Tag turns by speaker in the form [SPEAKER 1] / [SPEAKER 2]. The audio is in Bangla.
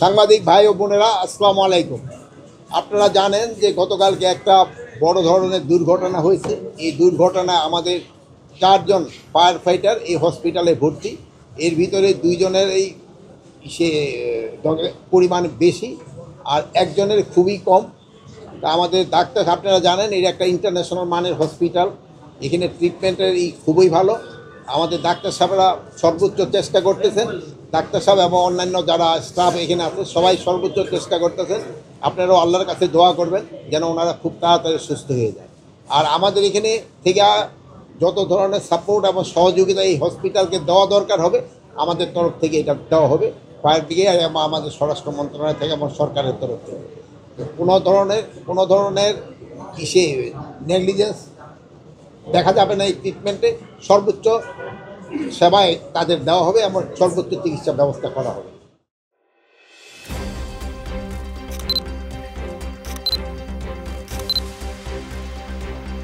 [SPEAKER 1] সাংবাদিক ভাই ও বোনেরা, আসসালামু আলাইকুম। আপনারা জানেন যে গতকালকে একটা বড় ধরনের দুর্ঘটনা হয়েছে। এই দুর্ঘটনায় আমাদের 4 জন ফায়ার ফাইটার এই হসপিটালে ভর্তি। এর ভিতরে 2 জনের এই সে পরিমাণ বেশি আর একজনের খুবই কম। তা আমাদের ডাক্তার, আপনারা জানেন এর একটা ইন্টারন্যাশনাল মানের হসপিটাল, এখানে ট্রিটমেন্টের খুবই ভালো। আমাদের ডাক্তার সাহেবরা সর্বোচ্চ চেষ্টা করতেছেন, ডাক্তার সাহেব এবং অন্যান্য যারা স্টাফ এখানে আছে সবাই সর্বোচ্চ চেষ্টা করতেছেন। আপনারাও আল্লাহর কাছে দোয়া করবেন যেন ওনারা খুব তাড়াতাড়ি সুস্থ হয়ে যায়। আর আমাদের এখানে থেকে যত ধরনের সাপোর্ট এবং সহযোগিতা এই হসপিটালকে দেওয়া দরকার হবে আমাদের তরফ থেকে এটা দেওয়া হবে, ফায়ার ব্রিগেড এবং আমাদের স্বরাষ্ট্র মন্ত্রণালয় থেকে এবং সরকারের তরফ থেকে। কোনো ধরনের নেগলিজেন্স দেখা যাবে না। এই ট্রিটমেন্টে সর্বোচ্চ সেবায় তাদের দেওয়া হবে এবং সর্বোচ্চ চিকিৎসা ব্যবস্থা করা হবে।